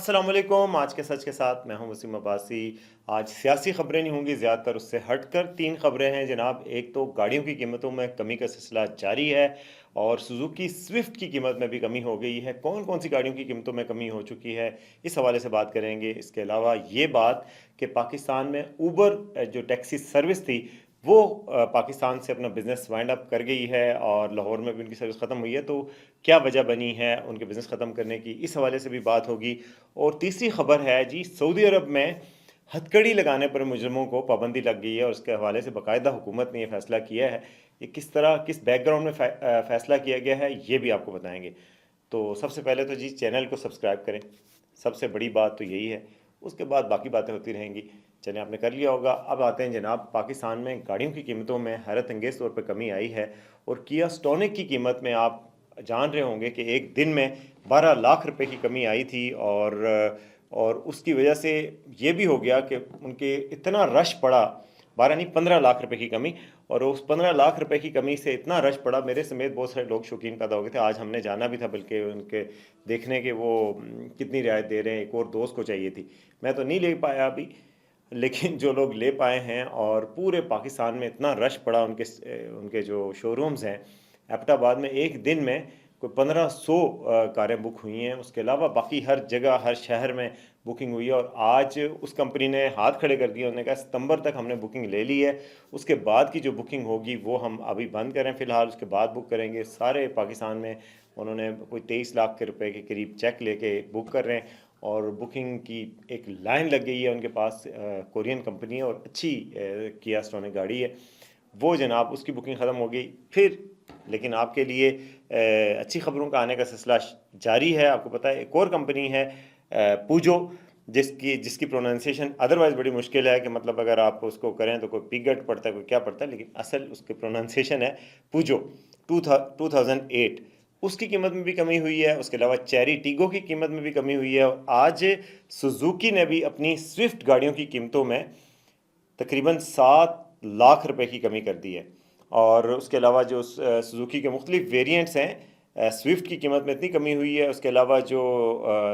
अस्सलाम वालेकुम। आज के सच के साथ मैं हूं वसीम अब्बासी। आज सियासी खबरें नहीं होंगी, ज़्यादातर उससे हटकर तीन खबरें हैं जनाब। एक तो गाड़ियों की कीमतों में कमी का सिलसिला जारी है और सुजुकी स्विफ्ट की कीमत में भी कमी हो गई है। कौन कौन सी गाड़ियों की कीमतों में कमी हो चुकी है, इस हवाले से बात करेंगे। इसके अलावा ये बात कि पाकिस्तान में ऊबर जो टैक्सी सर्विस थी वो पाकिस्तान से अपना बिज़नेस वाइंड अप कर गई है और लाहौर में भी उनकी सर्विस ख़त्म हुई है। तो क्या वजह बनी है उनके बिज़नेस ख़त्म करने की, इस हवाले से भी बात होगी। और तीसरी खबर है जी, सऊदी अरब में हथकड़ी लगाने पर मुजरमों को पाबंदी लग गई है और उसके हवाले से बाकायदा हुकूमत ने यह फैसला किया है। ये किस तरह किस बैकग्राउंड में फैसला किया गया है ये भी आपको बताएंगे। तो सबसे पहले तो जी चैनल को सब्सक्राइब करें, सबसे बड़ी बात तो यही है। उसके बाद बाकी बातें होती रहेंगी। चलें, आपने कर लिया होगा। अब आते हैं जनाब, पाकिस्तान में गाड़ियों की कीमतों में हैरत अंगेज़ तौर पर कमी आई है और किया स्टोनिक की कीमत में आप जान रहे होंगे कि एक दिन में 12 लाख रुपए की कमी आई थी और उसकी वजह से ये भी हो गया कि उनके इतना रश पड़ा। 12 नहीं, 15 लाख रुपए की कमी। और उस 15 लाख रुपए की कमी से इतना रश पड़ा, मेरे समेत बहुत सारे लोग शौकीन पैदा हो गए थे। आज हमने जाना भी था बल्कि उनके देखने के वो कितनी रियायत दे रहे हैं। एक और दोस्त को चाहिए थी, मैं तो नहीं ले पाया अभी, लेकिन जो लोग ले पाए हैं। और पूरे पाकिस्तान में इतना रश पड़ा, उनके उनके जो शोरूम्स हैं एबटाबाद में, एक दिन में कोई 1500 कारें बुक हुई हैं। उसके अलावा बाकी हर जगह हर शहर में बुकिंग हुई है। और आज उस कंपनी ने हाथ खड़े कर दिए, उन्होंने कहा सितंबर तक हमने बुकिंग ले ली है, उसके बाद की जो बुकिंग होगी वो हम अभी बंद करें फ़िलहाल, उसके बाद बुक करेंगे। सारे पाकिस्तान में उन्होंने कोई 23 लाख के रुपए के करीब चेक लेके बुक कर रहे हैं और बुकिंग की एक लाइन लग गई है उनके पास। कोरियन कंपनी है और अच्छी किया स्टोनिक गाड़ी है वो जनाब, उसकी बुकिंग ख़त्म हो गई फिर। लेकिन आपके लिए अच्छी खबरों का आने का सिलसिला जारी है। आपको पता है एक और कंपनी है पूजो, जिसकी जिसकी प्रोनाउंसिएशन अदरवाइज़ बड़ी मुश्किल है कि मतलब अगर आप उसको करें तो कोई पिगट पड़ता है, कोई क्या पड़ता है, लेकिन असल उसकी प्रोनाउंसिएशन है पूजो। 2008 उसकी कीमत में भी कमी हुई है। उसके अलावा चेरी टीगो की कीमत में भी कमी हुई है। और आज सुजुकी ने भी अपनी स्विफ्ट गाड़ियों की कीमतों में तकरीबन 7 लाख रुपए की कमी कर दी है। और उसके अलावा जो सुजुकी के मुख्तलिफ वेरिएंट्स हैं, स्विफ्ट की कीमत में इतनी कमी हुई है। उसके अलावा जो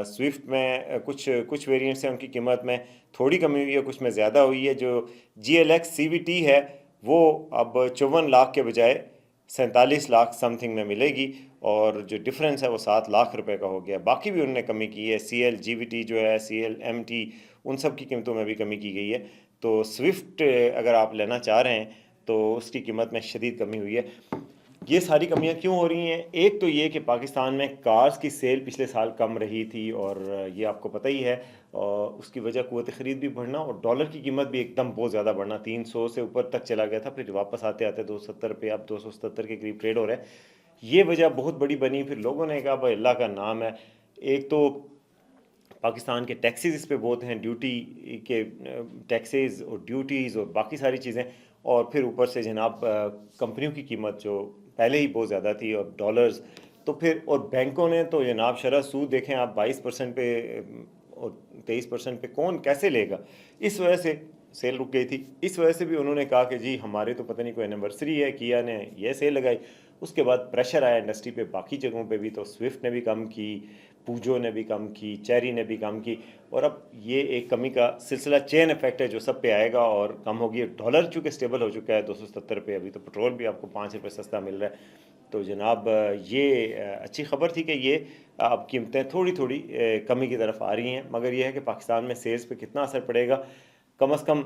स्विफ्ट में कुछ कुछ वेरिएंट्स हैं उनकी कीमत में थोड़ी कमी हुई है, कुछ में ज़्यादा हुई है। जो GLX CVT है वो अब 54 लाख के बजाय 47 लाख समथिंग में मिलेगी और जो डिफरेंस है वो 7 लाख रुपए का हो गया। बाकी भी उन्होंने कमी की है। CL GVT जो है, CL MT, उन सब की कीमतों में भी कमी की गई है। तो स्विफ्ट अगर आप लेना चाह रहे हैं तो उसकी कीमत में शदीद कमी हुई है। ये सारी कमियां क्यों हो रही हैं? एक तो ये कि पाकिस्तान में कार्स की सेल पिछले साल कम रही थी और ये आपको पता ही है। और उसकी वजह क़ुव्वत ख़रीद भी बढ़ना और डॉलर की कीमत भी एकदम बहुत ज़्यादा बढ़ना, 300 से ऊपर तक चला गया था, फिर वापस आते आते 270 पे, अब 277 के करीब ट्रेड हो रहा है। ये वजह बहुत बड़ी बनी। फिर लोगों ने कहा भाई अल्लाह का नाम है, एक तो पाकिस्तान के टैक्सेस इस पे बहुत हैं, ड्यूटी के टैक्सेस और ड्यूटीज़ और बाकी सारी चीज़ें। और फिर ऊपर से जनाब कंपनियों की कीमत जो पहले ही बहुत ज़्यादा थी और डॉलर्स, तो फिर और बैंकों ने तो जनाब शरह सूद देखें आप, 22% पे और 23% पे कौन कैसे लेगा। इस वजह से सेल रुक गई थी। इस वजह से भी उन्होंने कहा कि जी हमारे तो पता नहीं कोई एनिवर्सरी है, किया ने ये सेल लगाई। उसके बाद प्रेशर आया इंडस्ट्री पे बाकी जगहों पे भी, तो स्विफ्ट ने भी कम की, पूजो ने भी कम की, चेरी ने भी कम की। और अब ये एक कमी का सिलसिला चेन इफेक्ट है जो सब पे आएगा और कम होगी। डॉलर चूँकि स्टेबल हो चुका है 270 पे, अभी तो पेट्रोल भी आपको 5 रुपये सस्ता मिल रहा है। तो जनाब ये अच्छी खबर थी कि ये अब कीमतें थोड़ी थोड़ी कमी की तरफ आ रही हैं। मगर यह है कि पाकिस्तान में सेल्स पे कितना असर पड़ेगा, कम अज़ कम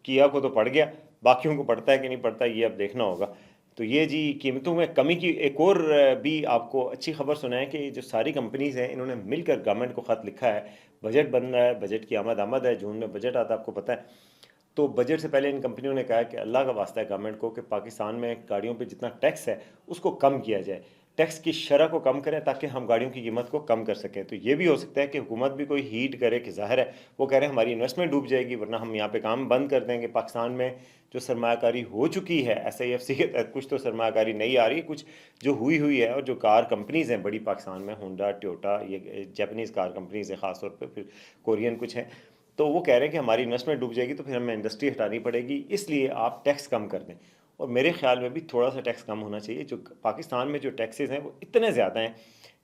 किया को तो पड़ गया, बाकियों को पड़ता है कि नहीं पड़ता ये अब देखना होगा। तो ये जी कीमतों में कमी की एक और भी आपको अच्छी खबर सुनाएं कि जो सारी कंपनीज़ हैं इन्होंने मिलकर गवर्नमेंट को ख़त लिखा है। बजट बन रहा है, बजट की आमद है, जून में बजट आता है आपको पता है। तो बजट से पहले इन कंपनियों ने कहा कि अल्लाह का वास्ता है गवर्नमेंट को कि पाकिस्तान में गाड़ियों पे जितना टैक्स है उसको कम किया जाए, टैक्स की शरह को कम करें ताकि हम गाड़ियों की कीमत को कम कर सकें। तो ये भी हो सकता है कि हुकूमत भी कोई हीट करे कि ज़ाहिर है वो कह रहे हैं हमारी इन्वेस्टमेंट डूब जाएगी वरना हम यहाँ पे काम बंद कर देंगे। पाकिस्तान में जो सरमायाकारी हो चुकी है SIFC के तहत, कुछ तो सरमायाकारी नहीं आ रही, कुछ जो हुई है। और जो कार कंपनीज़ हैं बड़ी पाकिस्तान में, होंडा, टोयोटा, ये जापानीज़ कार कंपनीज़ हैं ख़ासतौर पर, फिर कोरियन कुछ हैं, तो वो कह रहे हैं कि हमारी इन्वेस्टमेंट डूब जाएगी तो फिर हमें इंडस्ट्री हटानी पड़ेगी, इसलिए आप टैक्स कम कर दें। और मेरे ख्याल में भी थोड़ा सा टैक्स कम होना चाहिए। जो पाकिस्तान में जो टैक्सेस हैं वो इतने ज़्यादा हैं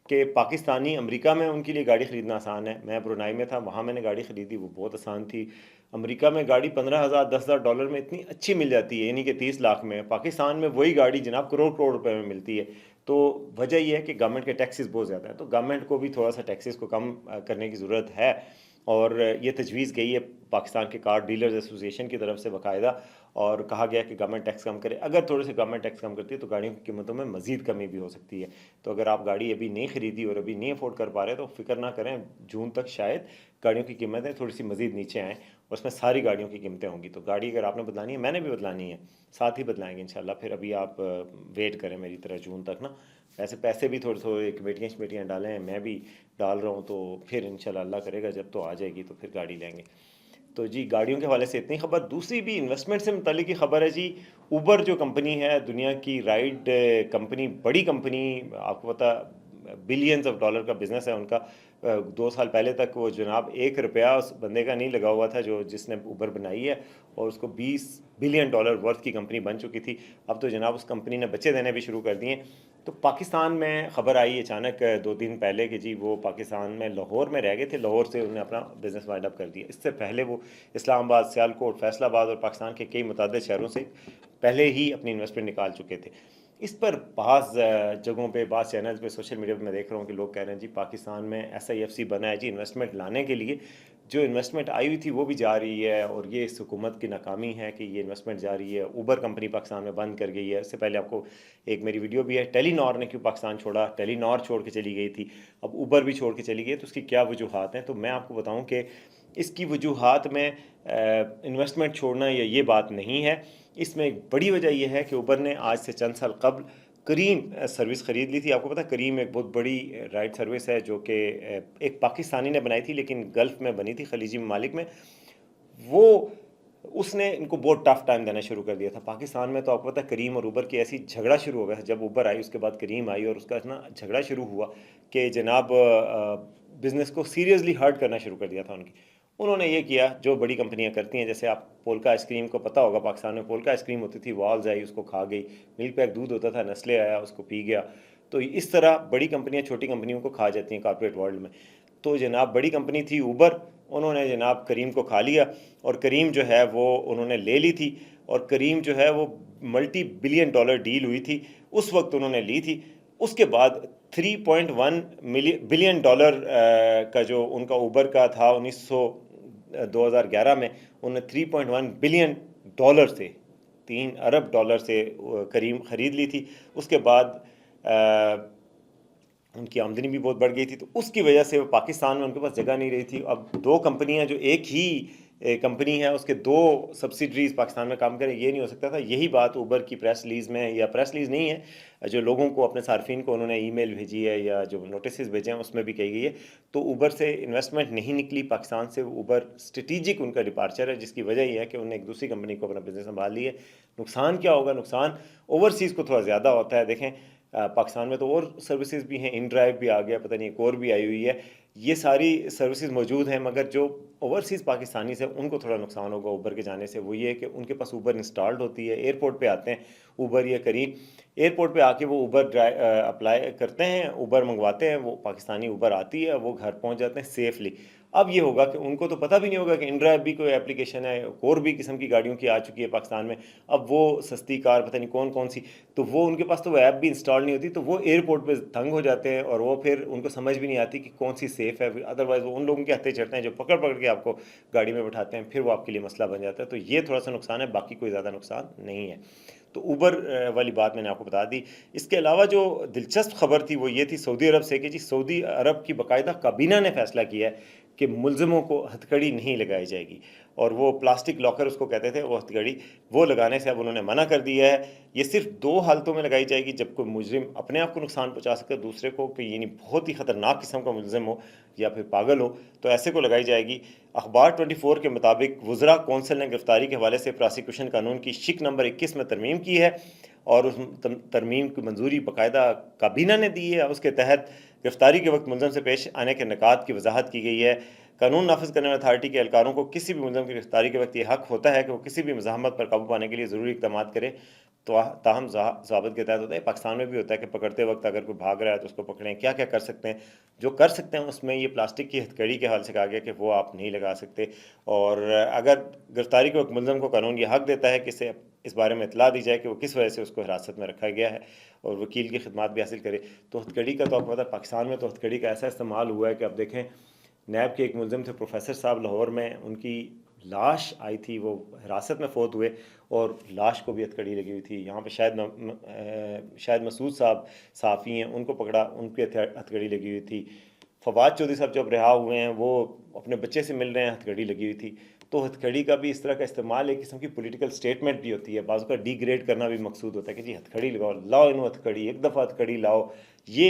کہ پاکستانی امریکہ میں ان کے لیے گاڑی خریدنا آسان ہے. میں برونائی میں تھا, وہاں میں نے گاڑی خریدی, وہ بہت آسان تھی. امریکہ میں گاڑی 15,000 10,000 ڈالر میں اتنی اچھی مل جاتی ہے, یعنی کہ 30 لاکھ میں. پاکستان میں وہی گاڑی جناب کروڑ کروڑ روپے میں ملتی ہے. تو وجہ یہ ہے کہ گورنمنٹ کے ٹیکسز بہت زیادہ ہیں, تو گورنمنٹ کو بھی تھوڑا سا ٹیکسز کو کم کرنے کی ضرورت ہے. اور یہ تجویز گئی ہے پاکستان کے کار ڈیلرز ایسوسیشن کی طرف سے باقاعدہ, اور کہا گیا کہ گورنمنٹ ٹیکس کم کرے. اگر تھوڑے سے گورنمنٹ ٹیکس کم کرتی ہے تو گاڑیوں کی قیمتوں میں مزید کمی بھی ہو سکتی ہے. تو اگر آپ گاڑی ابھی نہیں خریدی اور ابھی نہیں افورڈ کر پا رہے تو فکر نہ کریں, جون تک شاید گاڑیوں کی قیمتیں تھوڑی سی مزید نیچے آئیں, اور اس میں ساری گاڑیوں کی قیمتیں ہوں گی. تو گاڑی اگر آپ نے بدلانی ہے, میں نے بھی بدلانی ہے, ساتھ ہی بدلائیں گے انشاءاللہ. پھر ابھی آپ ویٹ کریں میری طرح جون تک نا. ایسے پیسے بھی تھوڑے تھوڑے کمیٹیاں ڈالیں, میں بھی ڈال رہا ہوں, تو پھر انشاءاللہ اللہ کرے گا جب تو آ جائے گی تو پھر گاڑی لیں گے. تو جی گاڑیوں کے حوالے سے اتنی خبر. دوسری بھی انویسٹمنٹ سے متعلق کی خبر ہے جی. اوبر جو کمپنی ہے, دنیا کی رائڈ کمپنی, بڑی کمپنی, آپ کو پتا بلینز آف ڈالر کا بزنس ہے ان کا. 2 سال پہلے تک وہ جناب 1 روپیہ اس بندے کا نہیں لگا ہوا تھا جس نے اوبر بنائی ہے, اور اس کو 20 بلین ڈالر ورتھ کی کمپنی بن چکی تھی. اب تو جناب اس کمپنی نے بچے دینے بھی شروع کر دیے. تو پاکستان میں خبر آئی اچانک 2 دن پہلے کہ جی وہ پاکستان میں لاہور میں رہ گئے تھے, لاہور سے انہوں نے اپنا بزنس وائنڈ اپ کر دیا. اس سے پہلے وہ اسلام آباد, سیالکوٹ, فیصل آباد اور پاکستان کے کئی متعدد شہروں سے پہلے ہی اپنی انویسٹمنٹ نکال چکے تھے. اس پر بعض جگہوں پہ, بعض چینلز پہ, سوشل میڈیا پہ میں دیکھ رہا ہوں کہ لوگ کہہ رہے ہیں جی پاکستان میں SIFC بنا ہے جی انویسٹمنٹ لانے کے لیے. جو انویسٹمنٹ آئی ہوئی تھی وہ بھی جا رہی ہے, اور یہ اس حکومت کی ناکامی ہے کہ یہ انویسٹمنٹ جا رہی ہے. اوبر کمپنی پاکستان میں بند کر گئی ہے. اس سے پہلے آپ کو ایک میری ویڈیو بھی ہے, ٹیلی نار نے کیوں پاکستان چھوڑا. ٹیلی نار چھوڑ کے چلی گئی تھی, اب اوبر بھی چھوڑ کے چلی گئی. تو اس کی کیا وجوہات ہیں, تو میں آپ کو بتاؤں کہ اس کی وجوہات میں انویسٹمنٹ چھوڑنا یا یہ بات نہیں ہے. اس میں ایک بڑی وجہ یہ ہے کہ اوبر نے آج سے چند سال قبل کریم سروس خرید لی تھی. آپ کو پتہ کریم ایک بہت بڑی رائڈ سروس ہے جو کہ ایک پاکستانی نے بنائی تھی لیکن گلف میں بنی تھی, خلیجی ممالک میں. وہ اس نے ان کو بہت ٹف ٹائم دینا شروع کر دیا تھا. پاکستان میں تو آپ کو پتہ کریم اور اوبر کی ایسی جھگڑا شروع ہو گیا تھا. جب اوبر آئی اس کے بعد کریم آئی, اور اس کا اتنا جھگڑا شروع ہوا کہ جناب بزنس کو سیریسلی ہرٹ کرنا شروع کر دیا تھا ان کی. انہوں نے یہ کیا جو بڑی کمپنیاں کرتی ہیں, جیسے آپ پولکا آئس کریم کو پتہ ہوگا, پاکستان میں پولکا آئس کریم ہوتی تھی, والز آئی اس کو کھا گئی. ملک پیک دودھ ہوتا تھا, نسلے آیا اس کو پی گیا. تو اس طرح بڑی کمپنیاں چھوٹی کمپنیوں کو کھا جاتی ہیں کارپوریٹ ورلڈ میں. تو جناب بڑی کمپنی تھی اوبر, انہوں نے جناب کریم کو کھا لیا, اور کریم جو ہے وہ انہوں نے لے لی تھی. اور کریم جو ہے وہ ملٹی بلین ڈالر ڈیل ہوئی تھی, اس وقت انہوں نے لی تھی. اس کے بعد 3.1 بلین ڈالر کا جو ان کا اوبر کا تھا 2011 میں, انہوں نے 3.1 بلین ڈالر سے, 3 ارب ڈالر سے کریم خرید لی تھی. اس کے بعد ان کی آمدنی بھی بہت بڑھ گئی تھی. تو اس کی وجہ سے وہ پاکستان میں ان کے پاس جگہ نہیں رہی تھی. اب 2 کمپنیاں جو ایک ہی کمپنی ہے اس کے 2 سبسیڈریز پاکستان میں کام کریں, یہ نہیں ہو سکتا تھا. یہی بات اوبر کی پریس ریلیز میں, یا پریس ریلیز نہیں ہے, جو لوگوں کو اپنے صارفین کو انہوں نے ای میل بھیجی ہے یا جو نوٹسز بھیجے ہیں اس میں بھی کہی گئی ہے. تو اوبر سے انویسٹمنٹ نہیں نکلی پاکستان سے. اوبر اسٹریٹجک ان کا ڈپارچر ہے, جس کی وجہ یہ ہے کہ انہوں نے ایک دوسری کمپنی کو اپنا بزنس سنبھال لی ہے. نقصان کیا ہوگا, نقصان اوورسیز کو تھوڑا زیادہ ہوتا ہے. دیکھیں پاکستان میں تو اور سروسز بھی ہیں, ان ڈرائیو بھی آ گیا, پتہ نہیں ایک اور بھی آئی ہوئی ہے. یہ ساری سروسز موجود ہیں, مگر جو اوورسیز پاکستانی سے ان کو تھوڑا نقصان ہوگا اوبر کے جانے سے. وہ یہ ہے کہ ان کے پاس اوبر انسٹالڈ ہوتی ہے, ایئرپورٹ پہ آتے ہیں اوبر یا کریم, ایئرپورٹ پہ آ کے وہ اوبر اپلائی کرتے ہیں, اوبر منگواتے ہیں, وہ پاکستانی اوبر آتی ہے, وہ گھر پہنچ جاتے ہیں سیفلی. اب یہ ہوگا کہ ان کو تو پتہ بھی نہیں ہوگا کہ ان ڈرائیو بھی کوئی اپلیکیشن ہے, اور بھی قسم کی گاڑیوں کی آ چکی ہے پاکستان میں. اب وہ سستی کار پتہ نہیں کون کون سی, تو وہ ان کے پاس تو وہ ایپ بھی انسٹال نہیں ہوتی. تو وہ ایئرپورٹ پہ تنگ ہو جاتے ہیں, اور وہ پھر ان کو سمجھ بھی نہیں آتی کہ کون سی سیف ہے. ادروائز وہ ان لوگوں کے ہتھے چڑھتے ہیں جو پکڑ پکڑ کے آپ کو گاڑی میں بٹھاتے ہیں, پھر وہ آپ کے لیے مسئلہ بن جاتا ہے. تو یہ تھوڑا سا نقصان ہے, باقی کوئی زیادہ نقصان نہیں ہے. تو اوبر والی بات میں نے آپ کو بتا دی. اس کے علاوہ جو دلچسپ خبر تھی وہ یہ تھی سعودی عرب سے, کہ جی سعودی عرب کی باقاعدہ کابینہ نے فیصلہ کیا ہے کہ ملزموں کو ہتھکڑی نہیں لگائی جائے گی. اور وہ پلاسٹک لاکر اس کو کہتے تھے, وہ ہتھکڑی, وہ لگانے سے اب انہوں نے منع کر دیا ہے. یہ صرف 2 حالتوں میں لگائی جائے گی, جب کوئی مجرم اپنے آپ کو نقصان پہنچا سکے دوسرے کو, کہ یعنی بہت ہی خطرناک قسم کا ملزم ہو یا پھر پاگل ہو, تو ایسے کو لگائی جائے گی. اخبار 24 کے مطابق وزراء کونسل نے گرفتاری کے حوالے سے پراسیکیوشن قانون کی شق نمبر 21 میں ترمیم کی ہے, اور اس ترمیم کی منظوری باقاعدہ کابینہ نے دی ہے. اس کے تحت گرفتاری کے وقت ملزم سے پیش آنے کے نکات کی وضاحت کی گئی ہے. قانون نافذ کرنے والی اتھارٹی کے اہلکاروں کو کسی بھی ملزم کی گرفتاری کے وقت یہ حق ہوتا ہے کہ وہ کسی بھی مزاحمت پر قابو پانے کے لیے ضروری اقدامات کرے. तो ताहम ज़ाबित के तहत होता है, पाकिस्तान में भी होता है कि पकड़ते वक्त अगर कोई भाग रहा है तो उसको पकड़ें। क्या क्या कर सकते हैं? जो कर सकते हैं उसमें ये प्लास्टिक की हथकड़ी के हवाले से कहा गया कि वो आप नहीं लगा सकते, और अगर गिरफ्तारी को एक मुलज़म को कानून ये हक देता है कि इसे इस बारे में इत्तला दी जाए कि वो किस वजह से उसको हिरासत में रखा गया है, और वकील की खिदमत भी हासिल करे। तो हथकड़ी का तो आपको पता है पाकिस्तान में तो हथकड़ी का ऐसा इस्तेमाल हुआ है कि आप देखें, नैब के एक मुलज़िम थे प्रोफेसर साहब, लाहौर में उनकी लाश आई थी, वो हिरासत में फ़ौत हुए और लाश को भी हथकड़ी लगी हुई थी। यहाँ पे शायद मसूद साहब सहाफ़ी हैं, उनको पकड़ा, उन पे हथकड़ी लगी हुई थी। फवाद चौधरी साहब जब रिहा हुए हैं, वो अपने बच्चे से मिल रहे हैं, हथकड़ी लगी हुई थी। तो हथकड़ी का भी इस तरह का इस्तेमाल एक किस्म की पॉलिटिकल स्टेटमेंट भी होती है, बाज़ का डिग्रेड करना भी मकसूद होता है कि जी हथकड़ी लगाओ, लाओ इन्हों हथकड़ी, एक दफ़ा हथकड़ी लाओ। ये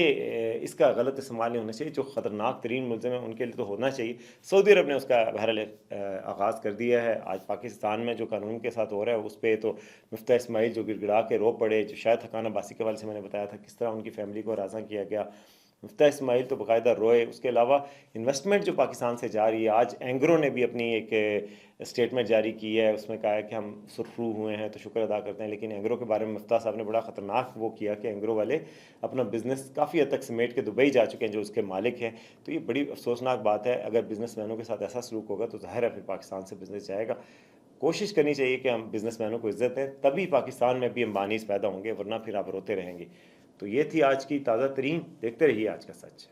इसका गलत इस्तेमाल नहीं होना चाहिए। जो ख़तरनाक तरीन मुलज़िम है उनके लिए तो होना चाहिए। सऊदी अरब ने उसका बहरहाल आगाज़ कर दिया है। आज पाकिस्तान में जो कानून के साथ हो रहा है उस पे तो मुफ्ती इस्माइल जो गिड़गिड़ा के रो पड़े, जो शायद थकान अब्बासी के हवाले से मैंने बताया था किस तरह उनकी फैमिली को राज़ा किया गया। मुफ्ती इस्माइल तो बाकायदा रोए। उसके अलावा इन्वेस्टमेंट जो पाकिस्तान से जा रही है, आज एंग्रो ने भी अपनी एक स्टेटमेंट जारी की है, उसमें कहा है कि हम सुरखरू हुए हैं तो शुक्र अदा करते हैं। लेकिन एंग्रो के बारे में मुफ्ती साहब ने बड़ा ख़तरनाक वो किया कि एंग्रो वाले अपना बिज़नेस काफ़ी हद तक समेट के दुबई जा चुके हैं, जो उसके मालिक हैं। तो ये बड़ी अफसोसनाक बात है। अगर बिजनेसमैनों के साथ ऐसा सलूक होगा तो ज़ाहिर है फिर पाकिस्तान से बिज़नेस जाएगा। कोशिश करनी चाहिए कि हम बिज़नेसमैनों को इज़्ज़त दें, तभी पाकिस्तान में भी अंबानीज़ पैदा होंगे, वरना फिर आप रोते रहेंगे। तो ये थी आज की ताज़ा तरीन। देखते रहिए आज का सच।